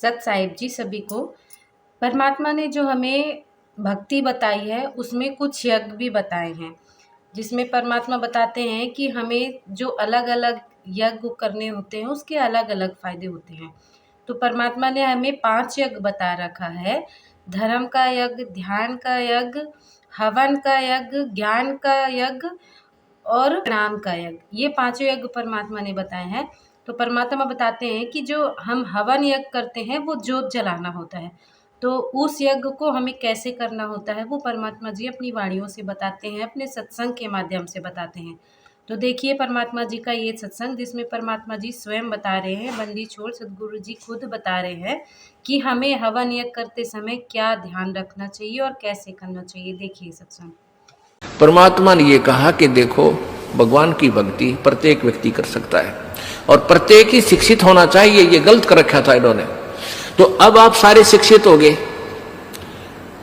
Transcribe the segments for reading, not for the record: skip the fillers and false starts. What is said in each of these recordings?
सत साहिब जी सभी को। परमात्मा ने जो हमें भक्ति बताई है उसमें कुछ यज्ञ भी बताए हैं, जिसमें परमात्मा बताते हैं कि हमें जो अलग अलग यज्ञ करने होते हैं उसके अलग अलग फायदे होते हैं। तो परमात्मा ने हमें 5 यज्ञ बता रखा है। धर्म का यज्ञ, ध्यान का यज्ञ, हवन का यज्ञ, ज्ञान का यज्ञ और नाम का यज्ञ। ये पांचों यज्ञ परमात्मा ने बताए हैं। तो परमात्मा बताते हैं कि जो हम हवन यज्ञ करते हैं वो जोत जलाना होता है। तो उस यज्ञ को हमें कैसे करना होता है वो परमात्मा जी अपनी वाणियों से बताते हैं, अपने सत्संग के माध्यम से बताते हैं। तो देखिए परमात्मा जी का ये सत्संग, जिसमें परमात्मा जी स्वयं बता रहे हैं, बंदी छोड़ सदगुरु जी खुद बता रहे हैं कि हमें हवन यज्ञ करते समय क्या ध्यान रखना चाहिए और कैसे करना चाहिए। देखिए सत्संग। परमात्मा ने ये कहा कि देखो, भगवान की भक्ति प्रत्येक व्यक्ति कर सकता है और प्रत्येक ही शिक्षित होना चाहिए। ये गलत कर रखा था इन्होंने। तो अब आप सारे शिक्षित हो गए।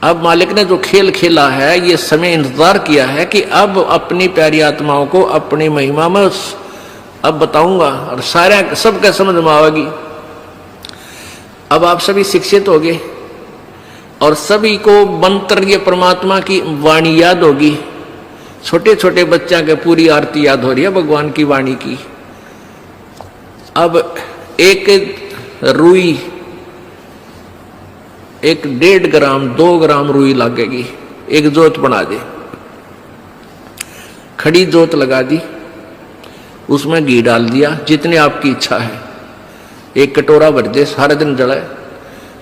अब मालिक ने जो खेल खेला है, ये समय इंतजार किया है कि अब अपनी प्यारी आत्माओं को अपनी महिमा में अब बताऊंगा और सारे सबके समझ में आवेगी। अब आप सभी शिक्षित हो गए और सभी को मंत्र, ये परमात्मा की वाणी याद होगी। छोटे छोटे बच्चा के पूरी आरती याद हो रही है भगवान की वाणी की। अब एक रुई, एक 1.5 ग्राम 2 ग्राम रुई लगेगी, एक जोत बना दे, खड़ी जोत लगा दी, उसमें घी डाल दिया जितने आपकी इच्छा है, एक कटोरा भर दे, सारा दिन जलाए।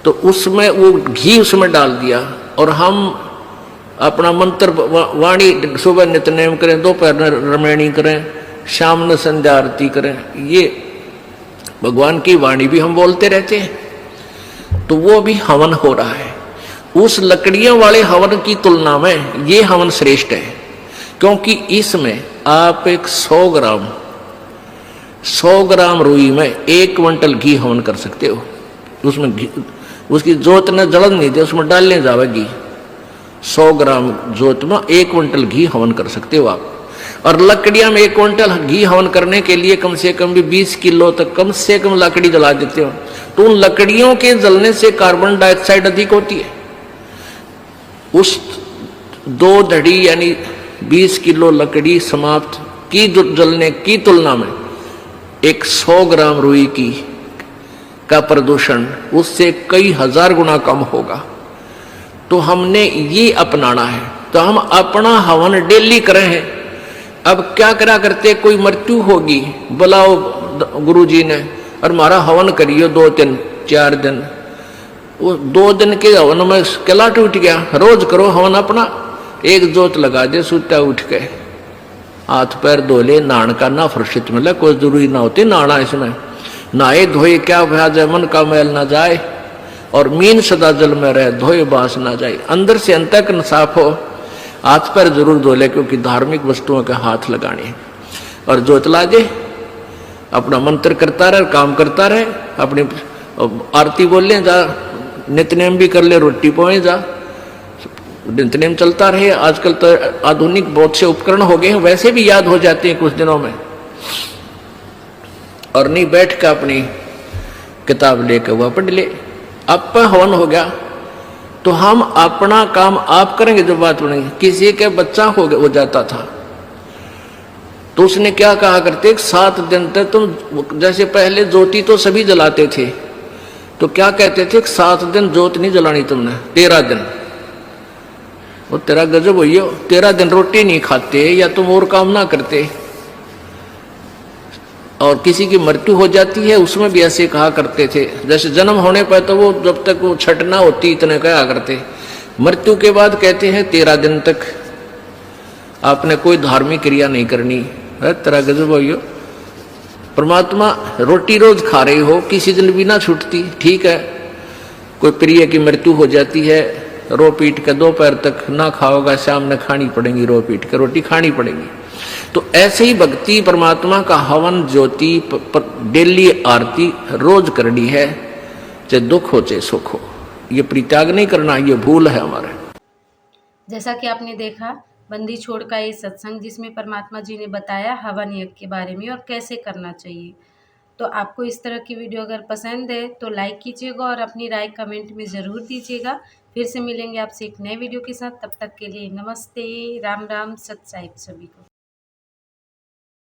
तो उसमें वो घी उसमें डाल दिया और हम अपना मंत्र वाणी सुबह नित्यनेम करें, दोपहर रमैणी करें, शाम में संध्या आरती करें। ये भगवान की वाणी भी हम बोलते रहते हैं। तो वो भी हवन हो रहा है। उस लकड़ियों वाले हवन की तुलना में ये हवन श्रेष्ठ है, क्योंकि इसमें आप एक 100 ग्राम रुई में 1 क्विंटल घी हवन कर सकते हो। उसमें घी, उसकी जोत ने जलन नहीं दे, उसमें डालने जावेगी। 100 ग्राम जोत में 1 क्विंटल घी हवन कर सकते हो आप। और लकड़ियां में 1 क्विंटल घी हवन करने के लिए कम से कम भी 20 किलो तक कम से कम लकड़ी जला देते हो। तो उन लकड़ियों के जलने से कार्बन डाइऑक्साइड अधिक होती है। उस 2 धड़ी यानी 20 किलो लकड़ी समाप्त की जलने की तुलना में एक 100 ग्राम रुई की का प्रदूषण उससे कई हजार गुना कम होगा। तो हमने ये अपनाना है। तो हम अपना हवन डेली करें हैं। अब क्या करा करते, कोई मृत्यु होगी, बुलाओ गुरुजी ने और हमारा हवन करियो 2-3-4 दिन। वो 2 दिन के हवन में कैलाट उठ गया। रोज करो हवन अपना, एक जोत लगा दे, सुता उठ के हाथ पैर धो ले। नहान का ना फुर्सत मिले, कोई जरूरी ना होती नहाना। इसमें नहाए धोए क्या भ्याज है, मन का मैल ना जाए और मीन सदा जल में रहे, धोए बास ना जाए। अंदर से अंतःकरण साफ हो, हाथ पैर जरूर धो ले, क्योंकि धार्मिक वस्तुओं के हाथ लगाने हैं। और जोत ला दे, अपना मंत्र करता रहे, काम करता रहे, अपनी आरती बोल ले, जा नित्यनेम भी कर ले, रोटी पोए जा, नित्यनेम चलता रहे। आजकल तो आधुनिक बहुत से उपकरण हो गए हैं, वैसे भी याद हो जाते हैं कुछ दिनों में। और नहीं बैठ कर अपनी किताब लेकर वह पढ़ ले। अब हवन हो गया तो हम अपना काम आप करेंगे। जब बात बनेगी, किसी के बच्चा हो जाता था तो उसने क्या कहा करते, 7 दिन तक तुम, जैसे पहले ज्योति तो सभी जलाते थे, तो क्या कहते थे, 7 दिन ज्योत नहीं जलानी तुमने, 13 दिन। वो तेरा गजब हुई हो, 13 दिन रोटी नहीं खाते या तुम और काम ना करते। और किसी की मृत्यु हो जाती है उसमें भी ऐसे कहा करते थे। जैसे जन्म होने पर तो वो जब तक वो छठ ना होती इतने कहा करते, मृत्यु के बाद कहते हैं 13 दिन तक आपने कोई धार्मिक क्रिया नहीं करनी है। तेरा गजब हो। परमात्मा रोटी रोज खा रहे हो, किसी दिन भी ना छूटती, ठीक है। कोई प्रिय की मृत्यु हो जाती है, रो पीट के दोपहर तक ना खाओगा, शाम में खानी पड़ेगी, रो पीट के रोटी खानी पड़ेगी। तो ऐसे ही भक्ति परमात्मा का हवन ज्योति डेली आरती रोज करनी है, चाहे दुख हो चाहे सुख हो। ये परित्याग नहीं करना, ये भूल है हमारे। जैसा कि आपने देखा बंदी छोड़ का ये सत्संग, जिसमें परमात्मा जी ने बताया हवन यज्ञ के बारे में और कैसे करना चाहिए। तो आपको इस तरह की वीडियो अगर पसंद है तो लाइक कीजिएगा और अपनी राय कमेंट में ज़रूर दीजिएगा। फिर से मिलेंगे आपसे एक नए वीडियो के साथ, तब तक के लिए नमस्ते, राम राम, सत साहिब सभी को।